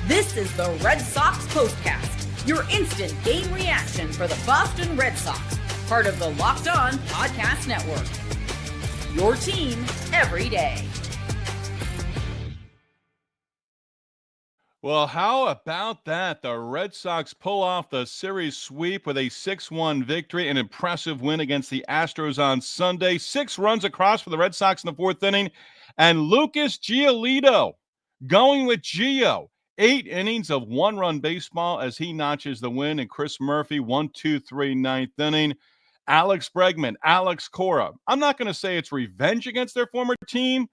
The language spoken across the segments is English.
This is the Red Sox POSTCAST, your instant game reaction for the Boston Red Sox, part of the Locked On Podcast Network. Your team every day. Well, how about that? The Red Sox pull off the series sweep with a 6-1 victory, an impressive win against the Astros on Sunday. 6 runs across for the Red Sox in the 4th inning, and Lucas Giolito going with Gio. 8 innings of 1-run baseball as he notches the win, and Chris Murphy 1-2-3 9th inning. Alex Bregman, Alex Cora. I'm not going to say it's revenge against their former team,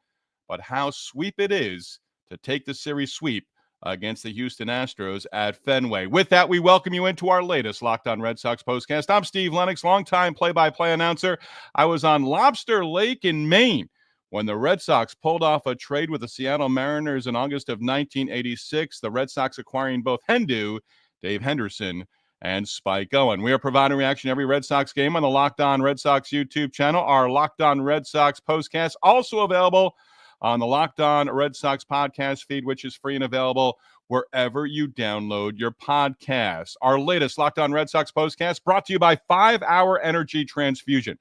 but how sweep it is to take the series sweep against the Houston Astros at Fenway. With that, we welcome you into our latest Locked On Red Sox postcast. I'm Steve Lennox, longtime play-by-play announcer. I was on Lobster Lake in Maine when the Red Sox pulled off a trade with the Seattle Mariners in August of 1986, the Red Sox acquiring both Hendu, Dave Henderson, and Spike Owen. We are providing reaction to every Red Sox game on the Locked On Red Sox YouTube channel. Our Locked On Red Sox postcast also available on the Locked On Red Sox podcast feed, which is free and available wherever you download your podcasts. Our latest Locked On Red Sox postcast brought to you by 5 Hour Energy Transfusion.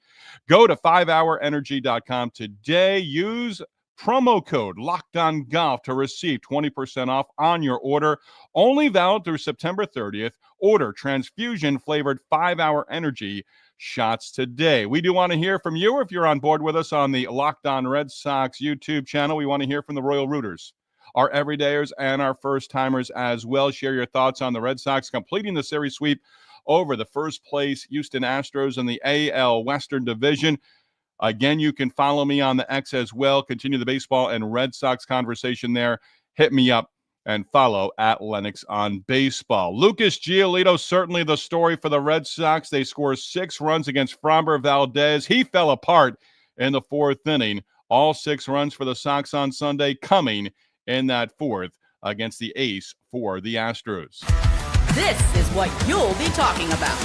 Go to 5hourenergy.com today. Use promo code LOCKEDONGOLF to receive 20% off on your order. Only valid through September 30th. Order transfusion-flavored 5-Hour Energy shots today. We do want to hear from you. If you're on board with us on the Locked On Red Sox YouTube channel, we want to hear from the Royal Rooters, our everydayers, and our first-timers as well. Share your thoughts on the Red Sox completing the series sweep over the first-place Houston Astros in the AL Western Division. Again, you can follow me on the X as well. Continue the baseball and Red Sox conversation there. Hit me up and follow at Lennox on baseball. Lucas Giolito, certainly the story for the Red Sox. They score 6 runs against Framber Valdez. He fell apart in the 4th inning. All 6 runs for the Sox on Sunday coming in that 4th against the ace for the Astros. This is what you'll be talking about.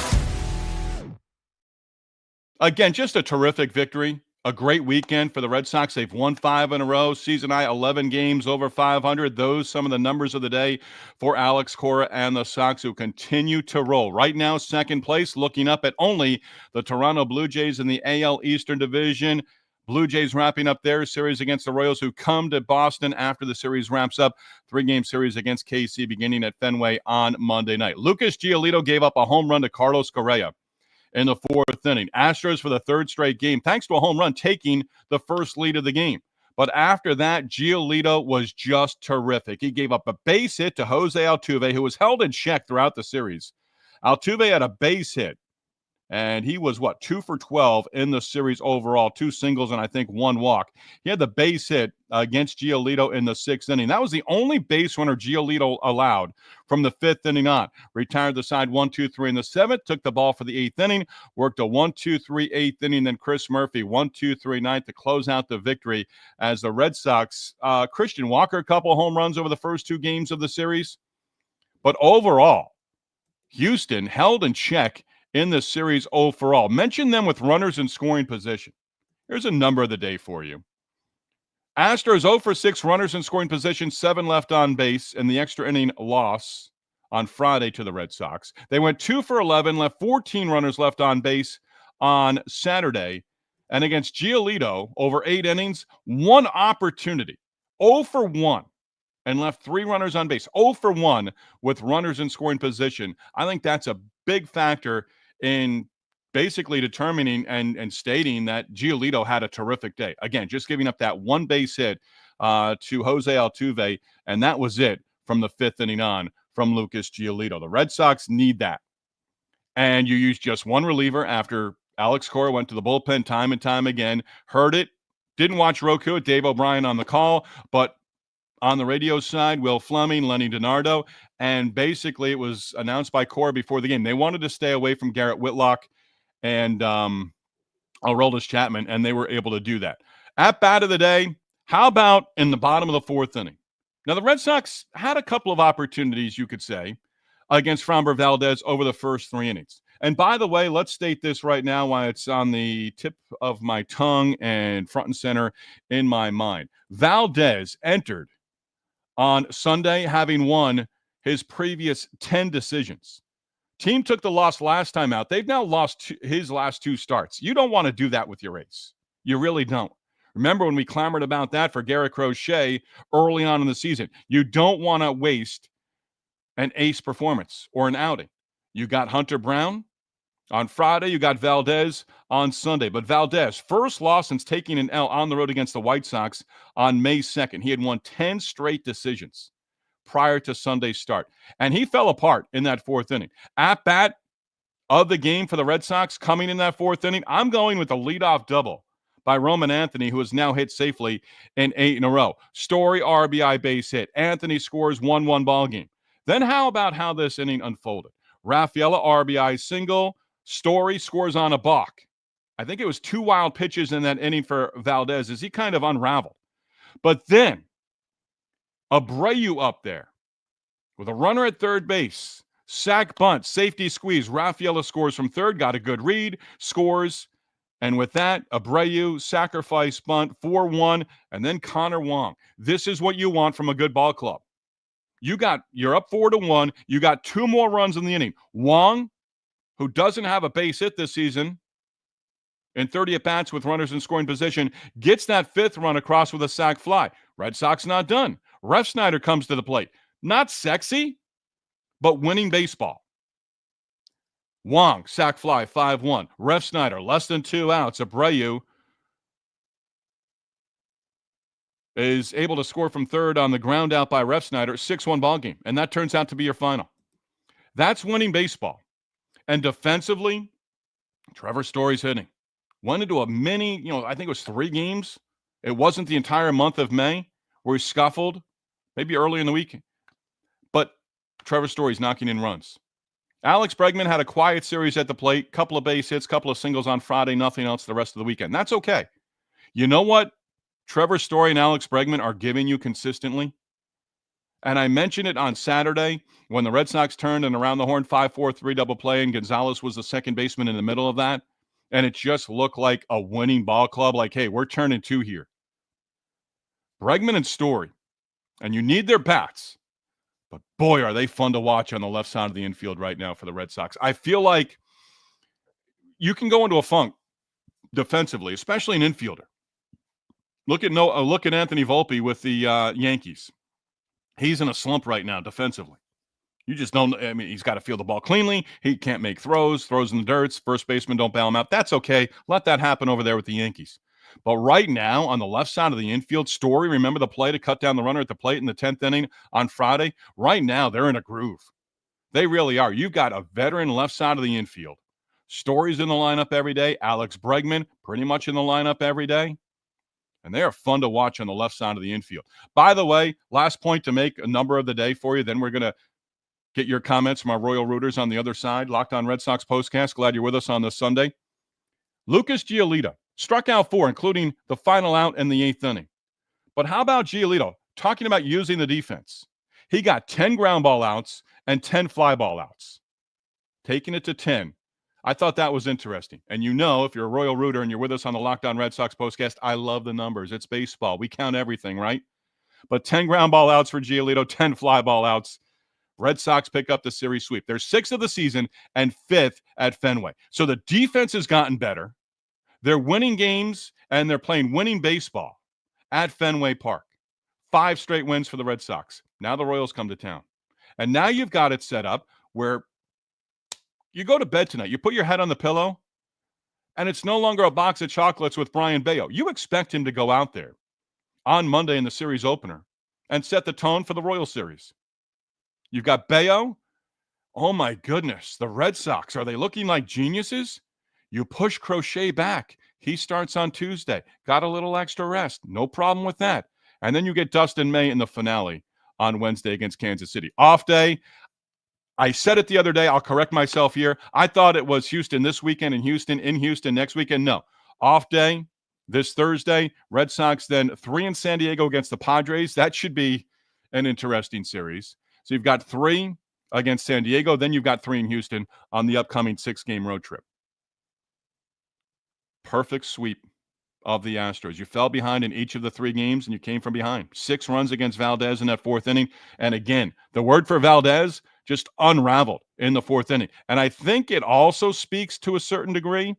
Again, just a terrific victory. A great weekend for the Red Sox. They've won 5 in a row. Season high, 11 games over 500. Those some of the numbers of the day for Alex Cora and the Sox, who continue to roll. Right now, second place, looking up at only the Toronto Blue Jays in the AL Eastern Division. Blue Jays wrapping up their series against the Royals, who come to Boston after the series wraps up. 3-game series against KC beginning at Fenway on Monday night. Lucas Giolito gave up a home run to Carlos Correa in the 4th inning. Astros for the 3rd straight game, thanks to a home run, taking the first lead of the game. But after that, Giolito was just terrific. He gave up a base hit to Jose Altuve, who was held in check throughout the series. Altuve had a base hit, and he was, 2 for 12 in the series overall, 2 singles and I think 1 walk. He had the base hit against Giolito in the 6th inning. That was the only base runner Giolito allowed from the 5th inning on. Retired the side 1-2-3 in the 7th, took the ball for the 8th inning, worked a 1-2-3 8th inning, then Chris Murphy 1-2-3 9th to close out the victory as the Red Sox, Christian Walker, a couple home runs over the first 2 games of the series. But overall, Houston held in check in the series overall. Mention them with runners in scoring position. Here's a number of the day for you. Astros 0 for 6 runners in scoring position, 7 left on base in the extra inning loss on Friday to the Red Sox. They went 2 for 11, left 14 runners left on base on Saturday. And against Giolito, over 8 innings, 1 opportunity, 0 for 1, and left 3 runners on base. 0 for 1 with runners in scoring position. I think that's a big factor in basically determining and stating that Giolito had a terrific day. Again, just giving up that 1 base hit to Jose Altuve, and that was it from the 5th inning on from Lucas Giolito. The Red Sox need that. And you use just 1 reliever after Alex Cora went to the bullpen time and time again. Heard it. Didn't watch Roku with Dave O'Brien on the call, but on the radio side, Will Fleming, Lenny DiNardo, and basically it was announced by Cora before the game. They wanted to stay away from Garrett Whitlock and Aroldis Chapman, and they were able to do that. At bat of the day, how about in the bottom of the 4th inning? Now, the Red Sox had a couple of opportunities, you could say, against Framber Valdez over the first 3 innings. And by the way, let's state this right now while it's on the tip of my tongue and front and center in my mind. Valdez entered on Sunday having won his previous 10 decisions. Team took the loss last time out. They've now lost his last 2 starts. You don't want to do that with your ace. You really don't. Remember when we clamored about that for Garrett Crochet early on in the season? You don't want to waste an ace performance or an outing. You got Hunter Brown on Friday. You got Valdez on Sunday. But Valdez, first loss since taking an L on the road against the White Sox on May 2nd. He had won 10 straight decisions prior to Sunday's start. And he fell apart in that 4th inning. At bat of the game for the Red Sox coming in that 4th inning, I'm going with a leadoff double by Roman Anthony, who has now hit safely in 8 in a row. Story RBI base hit. Anthony scores 1-1 ball game. Then how about how this inning unfolded? Rafaela RBI single. Story scores on a balk. I think it was 2 wild pitches in that inning for Valdez as he kind of unraveled. But then Abreu up there with a runner at third base. Sack bunt, safety squeeze. Rafaela scores from third, got a good read, scores. And with that, Abreu, sacrifice bunt, 4-1, and then Connor Wong. This is what you want from a good ball club. You're up 4-1. You got 2 more runs in the inning. Wong, who doesn't have a base hit this season, in 30 at-bats with runners in scoring position, gets that 5th run across with a sac fly. Red Sox not done. Refsnyder comes to the plate. Not sexy, but winning baseball. Wong, sac fly, 5-1. Refsnyder, less than 2 outs. Abreu is able to score from third on the ground out by Refsnyder. 6-1 ball game, and that turns out to be your final. That's winning baseball. And defensively, Trevor Story's hitting. Went into a mini, I think it was 3 games. It wasn't the entire month of May where he scuffled, maybe early in the week. But Trevor Story's knocking in runs. Alex Bregman had a quiet series at the plate, couple of base hits, couple of singles on Friday, nothing else the rest of the weekend. That's okay. You know what Trevor Story and Alex Bregman are giving you consistently? And I mentioned it on Saturday when the Red Sox turned and around the horn 5-4-3 double play, and Gonzalez was the second baseman in the middle of that. And it just looked like a winning ball club, like, hey, we're turning 2 here. Bregman and Story, and you need their bats. But boy, are they fun to watch on the left side of the infield right now for the Red Sox. I feel like you can go into a funk defensively, especially an infielder. Look at Anthony Volpe with the Yankees. He's in a slump right now defensively. You just don't. I mean, he's got to feel the ball cleanly. He can't make throws in the dirt. First baseman don't bail him out. That's okay. Let that happen over there with the Yankees. But right now, on the left side of the infield, Story, remember the play to cut down the runner at the plate in the 10th inning on Friday? Right now, they're in a groove. They really are. You've got a veteran left side of the infield. Story's in the lineup every day. Alex Bregman, pretty much in the lineup every day. And they are fun to watch on the left side of the infield. By the way, last point to make, a number of the day for you. Then we're going to get your comments from our Royal Rooters on the other side. Locked On Red Sox postcast. Glad you're with us on this Sunday. Lucas Giolito struck out 4, including the final out in the 8th inning. But how about Giolito? Talking about using the defense. He got 10 ground ball outs and 10 fly ball outs. Taking it to 10. I thought that was interesting. And if you're a Royal Rooter and you're with us on the Locked On Red Sox postcast, I love the numbers. It's baseball. We count everything, right? But 10 ground ball outs for Giolito, 10 fly ball outs. Red Sox pick up the series sweep. They're 6th of the season and 5th at Fenway. So the defense has gotten better. They're winning games, and they're playing winning baseball at Fenway Park. 5 straight wins for the Red Sox. Now the Royals come to town. And now you've got it set up where you go to bed tonight. You put your head on the pillow, and it's no longer a box of chocolates with Brian Bayo. You expect him to go out there on Monday in the series opener and set the tone for the Royal Series. You've got Bayo. Oh, my goodness. The Red Sox, are they looking like geniuses? You push Crochet back. He starts on Tuesday. Got a little extra rest. No problem with that. And then you get Dustin May in the finale on Wednesday against Kansas City. Off day. I said it the other day. I'll correct myself here. I thought it was Houston this weekend and Houston in Houston next weekend. No. Off day this Thursday. Red Sox then 3 in San Diego against the Padres. That should be an interesting series. So you've got 3 against San Diego. Then you've got 3 in Houston on the upcoming 6-game road trip. Perfect sweep of the Astros. You fell behind in each of the 3 games, and you came from behind. 6 runs against Valdez in that 4th inning. And again, the word for Valdez just unraveled in the 4th inning. And I think it also speaks to a certain degree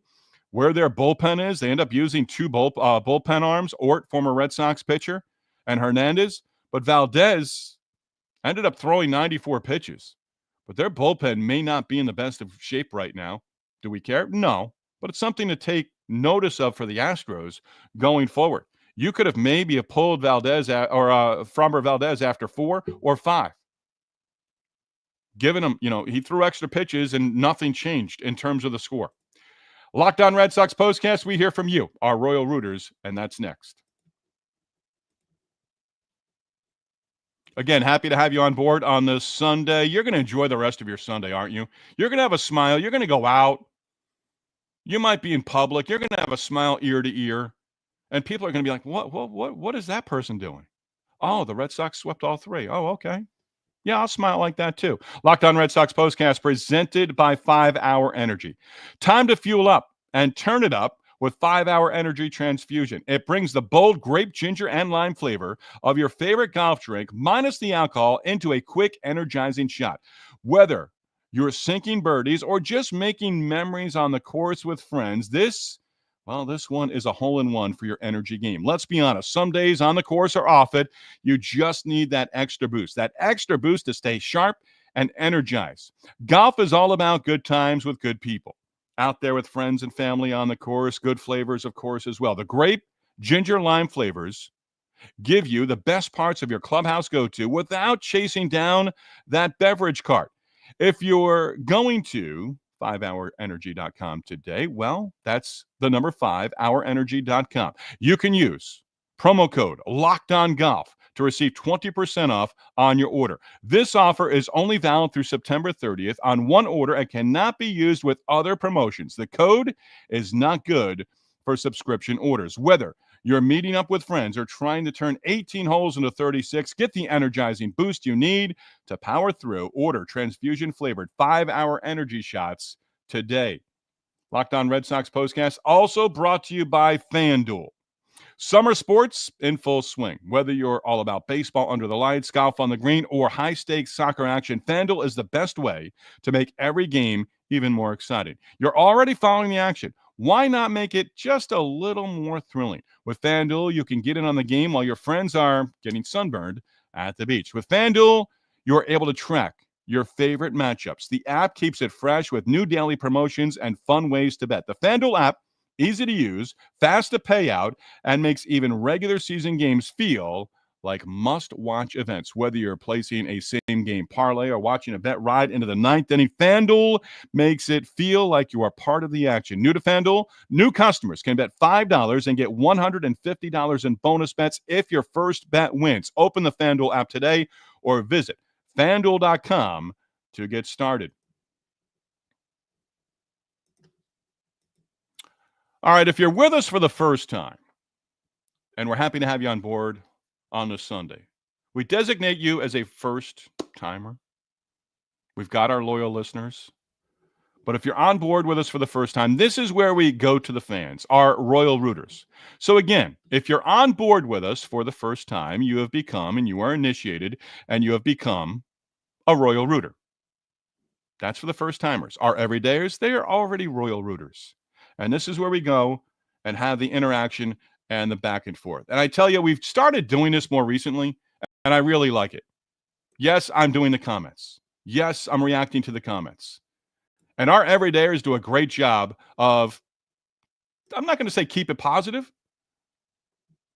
where their bullpen is. They end up using 2 bullpen arms, Ort, former Red Sox pitcher, and Hernandez. But Valdez ended up throwing 94 pitches. But their bullpen may not be in the best of shape right now. Do we care? No. But it's something to take notice of for the Astros going forward. You could have maybe pulled Valdez Framber Valdez after 4 or 5. Giving him, he threw extra pitches and nothing changed in terms of the score. Locked On Red Sox Postcast, we hear from you, our Royal Rooters, and that's next. Again, happy to have you on board on this Sunday. You're going to enjoy the rest of your Sunday, aren't you? You're going to have a smile. You're going to go out. You might be in public. You're going to have a smile ear to ear. And people are going to be like, what is that person doing? Oh, the Red Sox swept all 3. Oh, okay. Yeah, I'll smile like that too. Locked On Red Sox Postcast presented by 5-Hour Energy. Time to fuel up and turn it up with 5-Hour Energy Transfusion. It brings the bold grape, ginger, and lime flavor of your favorite golf drink, minus the alcohol, into a quick, energizing shot. Whether you're sinking birdies or just making memories on the course with friends, this one is a hole-in-one for your energy game. Let's be honest. Some days on the course or off it, you just need that extra boost to stay sharp and energized. Golf is all about good times with good people. Out there with friends and family on the course, good flavors, of course, as well. The grape, ginger, lime flavors give you the best parts of your clubhouse go-to without chasing down that beverage cart. If you're going to 5hourenergy.com today, well, that's the number 5hourenergy.com. You can use promo code LOCKEDONGOLF to receive 20% off on your order. This offer is only valid through September 30th on one order and cannot be used with other promotions. The code is not good for subscription orders. Whether you're meeting up with friends or trying to turn 18 holes into 36, get the energizing boost you need to power through. Order transfusion-flavored 5-Hour Energy shots today. Locked On Red Sox Postcast also brought to you by FanDuel. Summer sports in full swing. Whether you're all about baseball under the lights, golf on the green, or high-stakes soccer action, FanDuel is the best way to make every game even more exciting. You're already following the action. Why not make it just a little more thrilling? With FanDuel, you can get in on the game while your friends are getting sunburned at the beach. With FanDuel, you're able to track your favorite matchups. The app keeps it fresh with new daily promotions and fun ways to bet. The FanDuel app, easy to use, fast to pay out, and makes even regular season games feel like must-watch events. Whether you're placing a same-game parlay or watching a bet ride into the 9th inning, FanDuel makes it feel like you are part of the action. New to FanDuel, new customers can bet $5 and get $150 in bonus bets if your first bet wins. Open the FanDuel app today or visit FanDuel.com to get started. All right, if you're with us for the first time, and we're happy to have you on board on this Sunday, we designate you as a first-timer. We've got our loyal listeners. But if you're on board with us for the first time, this is where we go to the fans, our Royal Rooters. So again, if you're on board with us for the first time, you have become, and you are initiated, and you have become a Royal Rooter. That's for the first-timers. Our everydayers, they are already Royal Rooters. And this is where we go and have the interaction and the back and forth. And I tell you, we've started doing this more recently, and I really like it. Yes, I'm doing the comments. Yes, I'm reacting to the comments. And our everydayers do a great job of, I'm not going to say keep it positive,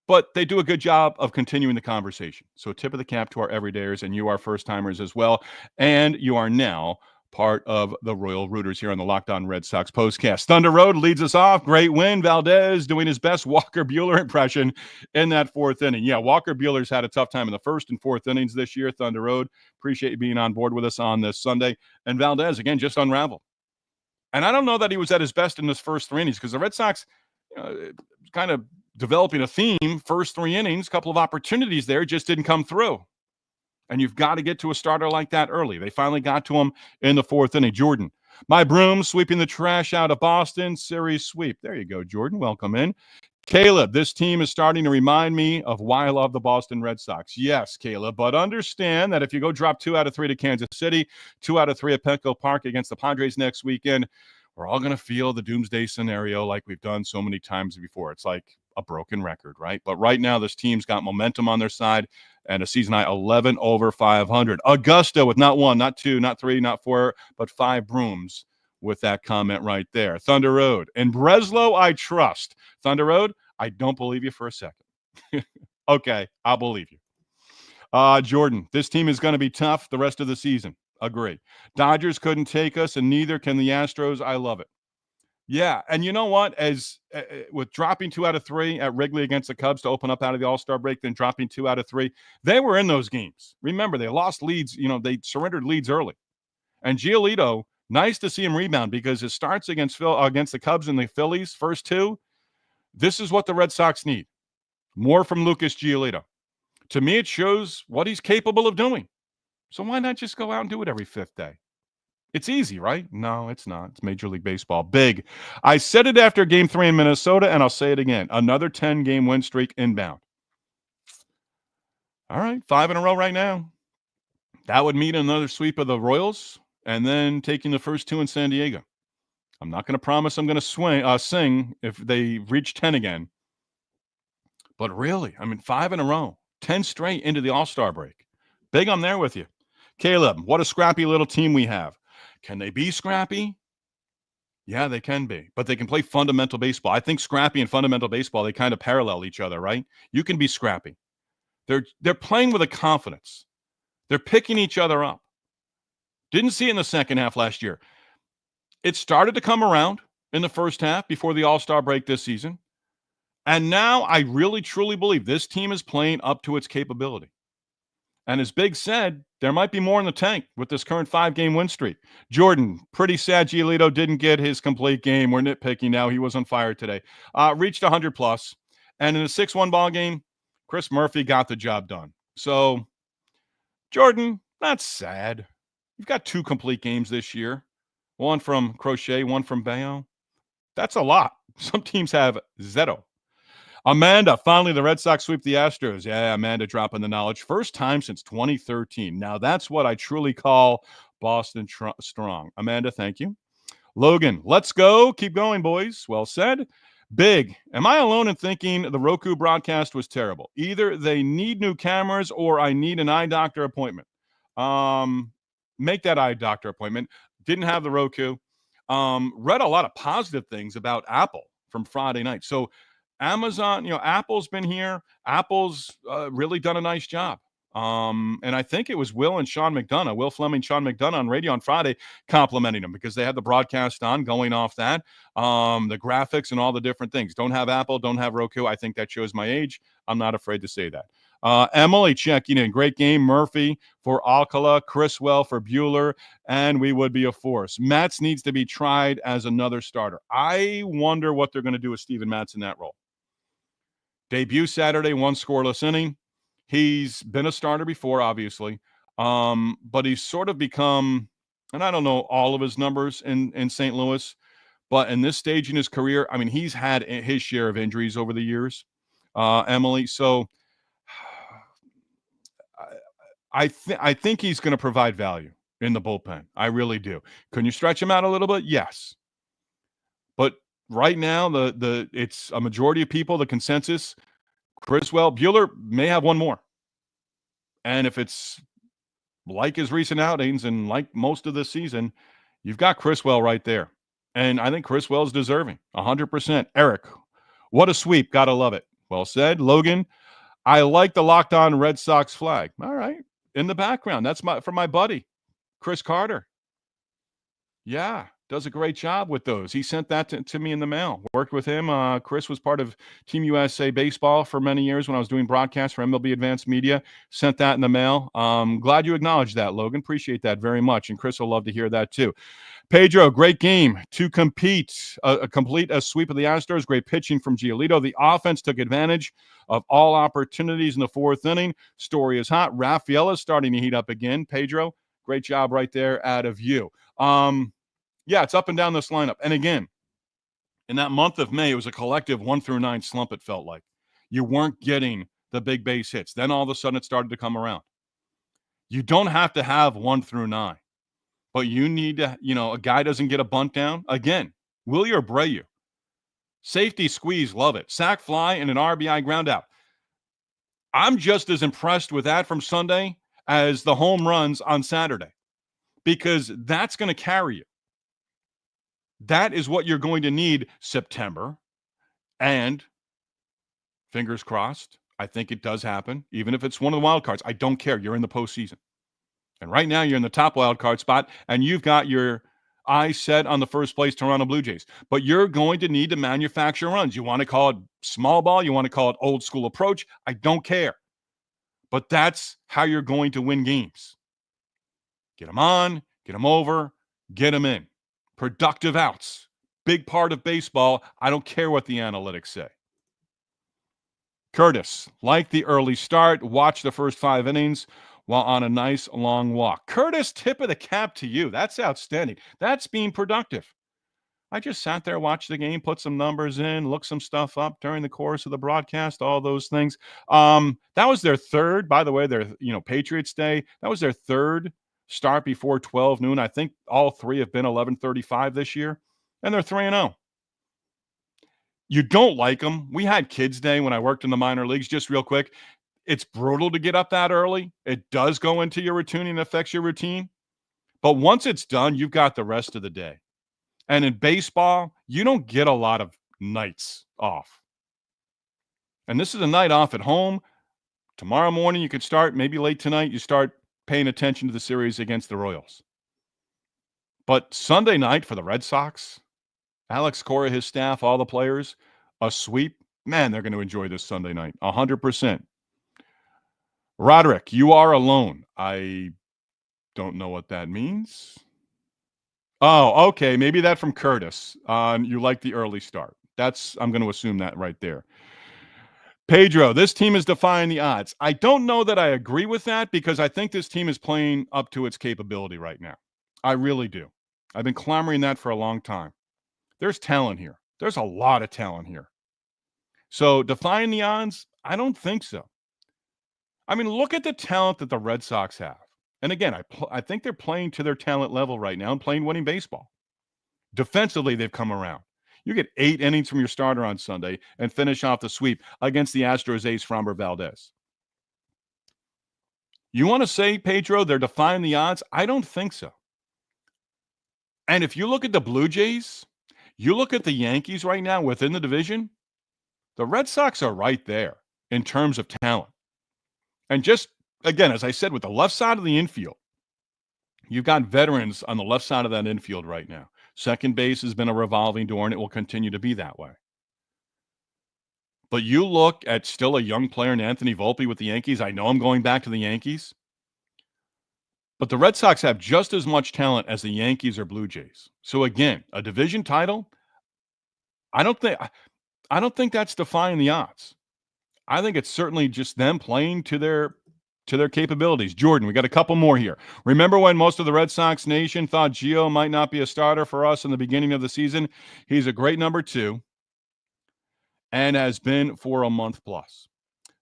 but they do a good job of continuing the conversation. So tip of the cap to our everydayers, and you are first-timers as well. And you are now part of the Royal Rooters here on the Locked On Red Sox Postcast. Thunder Road leads us off. Great win. Valdez doing his best Walker Buehler impression in that 4th inning. Yeah, Walker Buehler's had a tough time in the 1st and 4th innings this year. Thunder Road, appreciate you being on board with us on this Sunday. And Valdez, again, just unraveled. And I don't know that he was at his best in his first 3 innings because the Red Sox kind of developing a theme, first 3 innings, couple of opportunities there, just didn't come through. And you've got to get to a starter like that early. They finally got to him in the 4th inning. Jordan, my broom sweeping the trash out of Boston. Series sweep. There you go, Jordan. Welcome in. Caleb, this team is starting to remind me of why I love the Boston Red Sox. Yes, Caleb, but understand that if you go drop 2 out of 3 to Kansas City, 2 out of 3 at Petco Park against the Padres next weekend, we're all going to feel the doomsday scenario like we've done so many times before. It's like a broken record, right? But right now, this team's got momentum on their side and a season high 11 over 500. Augusta with not 1, not 2, not 3, not 4, but 5 brooms with that comment right there. Thunder Road. And Breslow, I trust. Thunder Road, I don't believe you for a second. Okay, I'll believe you. Jordan, this team is going to be tough the rest of the season. Agree. Dodgers couldn't take us, and neither can the Astros. I love it. Yeah, and you know what? As with dropping 2 out of 3 at Wrigley against the Cubs to open up out of the All-Star break, then dropping 2 out of 3, they were in those games. Remember, they lost leads. They surrendered leads early. And Giolito, nice to see him rebound because his starts against the Cubs and the Phillies, first 2, this is what the Red Sox need. More from Lucas Giolito. To me, it shows what he's capable of doing. So why not just go out and do it every 5th day? It's easy, right? No, it's not. It's Major League Baseball. Big. I said it after Game 3 in Minnesota, and I'll say it again. Another 10-game win streak inbound. All right, 5 in a row right now. That would mean another sweep of the Royals and then taking the first 2 in San Diego. I'm not going to promise I'm going to sing if they reach 10 again. But really, 5 in a row, 10 straight into the All-Star break. Big, I'm there with you. Caleb, what a scrappy little team we have. Can they be scrappy? Yeah, they can be. But they can play fundamental baseball. I think scrappy and fundamental baseball, they kind of parallel each other, right? You can be scrappy. They're playing with a confidence. They're picking each other up. Didn't see it in the second half last year. It started to come around in the first half before the All-Star break this season. And now I really, truly believe this team is playing up to its capability. And as Big said, there might be more in the tank with this current 5-game win streak. Jordan, pretty sad Giolito didn't get his complete game. We're nitpicking now. He was on fire today. Reached 100+. And in a 6-1 ball game, Chris Murphy got the job done. So, Jordan, that's sad. You've got 2 complete games this year. One from Crochet, one from Bayo. That's a lot. Some teams have 0. Amanda, finally the Red Sox sweep the Astros. Yeah, Amanda dropping the knowledge. First time since 2013. Now that's what I truly call Boston strong. Amanda, thank you. Logan, let's go. Keep going, boys. Well said. Big, am I alone in thinking the Roku broadcast was terrible? Either they need new cameras or I need an eye doctor appointment. Make that eye doctor appointment. Didn't have the Roku. Read a lot of positive things about Apple from Friday night. So Amazon, Apple's been here. Apple's really done a nice job. And I think it was Will Fleming, Sean McDonough on radio on Friday complimenting them because they had the broadcast on going off that, the graphics and all the different things. Don't have Apple, don't have Roku. I think that shows my age. I'm not afraid to say that. Emily checking in. Great game. Murphy for Alcala, Criswell for Bueller, and we would be a force. Matz needs to be tried as another starter. I wonder what they're going to do with Steven Matz in that role. Debut Saturday, 1 scoreless inning. He's been a starter before, obviously, but he's sort of become, and I don't know all of his numbers in St. Louis, but in this stage in his career, he's had his share of injuries over the years, Emily. So I think he's going to provide value in the bullpen. I really do. Can you stretch him out a little bit? Yes. But right now, it's a majority of people, the consensus, Criswell, Bueller may have one more. And if it's like his recent outings and like most of this season, you've got Criswell right there. And I think Criswell's deserving, 100%. Eric, what a sweep. Gotta love it. Well said. Logan, I like the Locked On Red Sox flag. All right. In the background. That's for my buddy, Chris Carter. Yeah. Does a great job with those. He sent that to me in the mail. Worked with him. Chris was part of Team USA Baseball for many years when I was doing broadcasts for MLB Advanced Media. Sent that in the mail. Glad you acknowledged that, Logan. Appreciate that very much. And Chris will love to hear that too. Pedro, great game to complete a sweep of the Astros. Great pitching from Giolito. The offense took advantage of all opportunities in the 4th inning. Story is hot. Rafael is starting to heat up again. Pedro, great job right there out of you. Yeah, it's up and down this lineup. And again, In that month of May, it was a collective 1-9 slump, it felt like. You weren't getting the big base hits. Then all of a sudden it started to come around. You don't have to have 1-9, but you need to, a guy doesn't get a bunt down. Again, Willie or Abreu. Safety squeeze, love it. Sack fly and an RBI ground out. I'm just as impressed with that from Sunday as the home runs on Saturday, because that's going to carry you. That is what you're going to need September. And fingers crossed, I think it does happen. Even if it's one of the wild cards, I don't care. You're in the postseason. And right now you're in the top wild card spot, and you've got your eyes set on the first place Toronto Blue Jays. But you're going to need to manufacture runs. You want to call it small ball, you want to call it old school approach, I don't care. But that's how you're going to win games. Get them on, get them over, get them in. Productive outs. Big part of baseball. I don't care what the analytics say. Curtis, like the early start, watch the first 5 innings while on a nice long walk. Curtis, tip of the cap to you. That's outstanding. That's being productive. I just sat there, watched the game, put some numbers in, looked some stuff up during the course of the broadcast, all those things. That was their third, by the way, their Patriots Day. That was their third start before 12 noon. I think all three have been 11:35 this year, and they're 3-0. You don't like them. We had Kids Day when I worked in the minor leagues. Just real quick, it's brutal to get up that early. It does go into your routine and affects your routine. But once it's done, you've got the rest of the day. And in baseball, you don't get a lot of nights off. And this is a night off at home. Tomorrow morning, you could start, maybe late tonight, you start paying attention to the series against the Royals. But Sunday night for the Red Sox, Alex Correa, his staff, all the players, a sweep. Man, they're going to enjoy this Sunday night, 100%. Roderick, you are alone. I don't know what that means. Oh, okay. Maybe that from Curtis. You like the early start. I'm going to assume that right there. Pedro, this team is defying the odds. I don't know that I agree with that, because I think this team is playing up to its capability right now. I really do. I've been clamoring that for a long time. There's talent here. There's a lot of talent here. So defying the odds, I don't think so. I mean, look at the talent that the Red Sox have. And again, I think they're playing to their talent level right now and playing winning baseball. Defensively, they've come around. You get 8 innings from your starter on Sunday and finish off the sweep against the Astros ace, Framber Valdez. You want to say, Pedro, they're defying the odds? I don't think so. And if you look at the Blue Jays, you look at the Yankees right now within the division, the Red Sox are right there in terms of talent. And just, again, as I said, with the left side of the infield, you've got veterans on the left side of that infield right now. Second base has been a revolving door, and it will continue to be that way. But you look at still a young player in Anthony Volpe with the Yankees. I know I'm going back to the Yankees. But the Red Sox have just as much talent as the Yankees or Blue Jays. So again, a division title, I don't think that's defying the odds. I think it's certainly just them playing to their capabilities. Jordan, we got a couple more here. Remember when most of the Red Sox nation thought Gio might not be a starter for us in the beginning of the season? He's a great number 2 and has been for a month plus.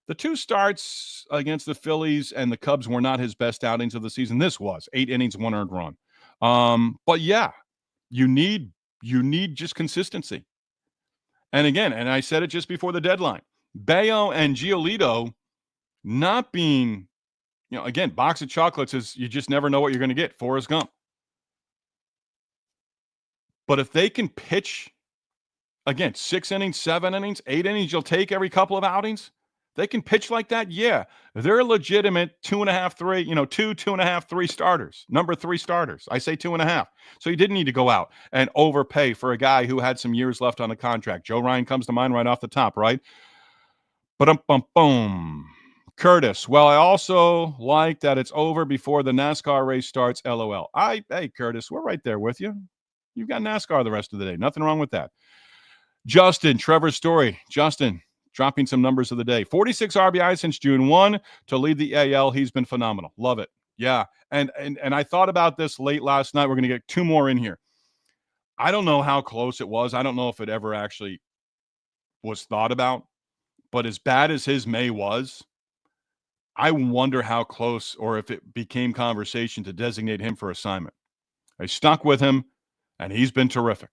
The 2 starts against the Phillies and the Cubs were not his best outings of the season. This was 8 innings, 1 earned run. But yeah, you need just consistency. And again, and I said it just before the deadline, Bayo and Giolito not being, again, box of chocolates is you just never know what you're going to get. Forrest Gump. But if they can pitch, again, 6 innings, 7 innings, 8 innings, you'll take every couple of outings. They can pitch like that. Yeah, they're legitimate 2.5, 3, 2.5, 3 starters, number 3 starters. I say 2.5. So you didn't need to go out and overpay for a guy who had some years left on the contract. Joe Ryan comes to mind right off the top, right? Boom. Curtis, well, I also like that it's over before the NASCAR race starts, LOL. Hey, Curtis, we're right there with you. You've got NASCAR the rest of the day. Nothing wrong with that. Justin, Trevor's story. Justin, dropping some numbers of the day. 46 RBI since June 1 to lead the AL. He's been phenomenal. Love it. Yeah, and I thought about this late last night. We're going to get 2 more in here. I don't know how close it was. I don't know if it ever actually was thought about. But as bad as his May was, I wonder how close or if it became conversation to designate him for assignment. I stuck with him, and he's been terrific.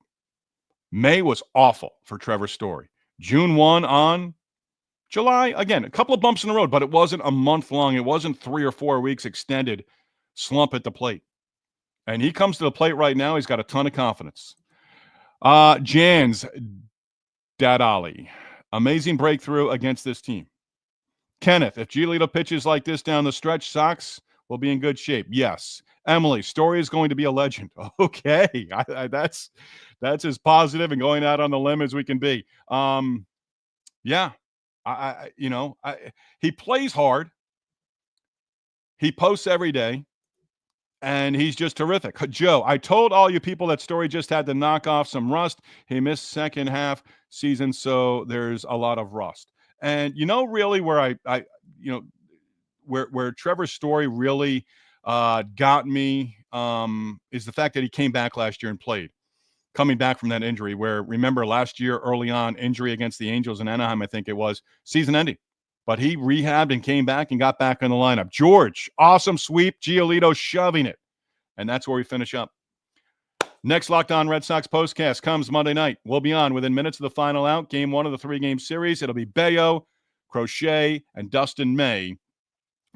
May was awful for Trevor Story. June 1 on. July, again, a couple of bumps in the road, but it wasn't a month long. It wasn't 3 or 4 weeks extended slump at the plate. And he comes to the plate right now. He's got a ton of confidence. Jans Dadali, amazing breakthrough against this team. Kenneth, if Giolito pitches like this down the stretch, Sox will be in good shape. Yes. Emily, Story is going to be a legend. Okay. That's as positive and going out on the limb as we can be. Yeah. He plays hard. He posts every day, and he's just terrific. Joe, I told all you people that Story just had to knock off some rust. He missed second half season, so there's a lot of rust. And really where where Trevor Story really got me is the fact that he came back last year and played. Coming back from that injury where, remember, last year early on, injury against the Angels in Anaheim, I think it was, season ending. But he rehabbed and came back and got back in the lineup. George, awesome sweep. Giolito shoving it. And that's where we finish up. Next Locked On Red Sox postcast comes Monday night. We'll be on within minutes of the final out. Game 1 of the 3-game series. It'll be Bello, Crochet, and Dustin May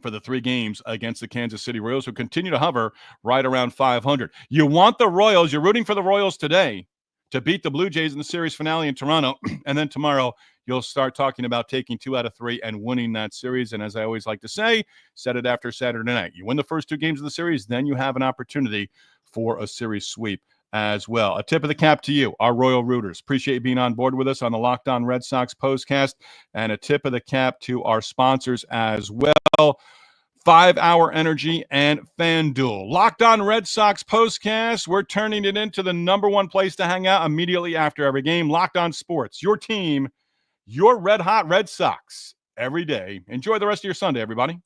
for the 3 games against the Kansas City Royals, who continue to hover right around 500. You want the Royals. You're rooting for the Royals today to beat the Blue Jays in the series finale in Toronto. And then tomorrow, you'll start talking about taking 2 out of 3 and winning that series. And as I always like to say, set it after Saturday night. You win the first 2 games of the series, then you have an opportunity for a series sweep as well. A tip of the cap to you, our Royal Rooters. Appreciate you being on board with us on the Locked On Red Sox postcast. And a tip of the cap to our sponsors as well, 5 Hour Energy and FanDuel. Locked On Red Sox postcast. We're turning it into the #1 place to hang out immediately after every game. Locked On Sports, your team, your red-hot Red Sox every day. Enjoy the rest of your Sunday, everybody.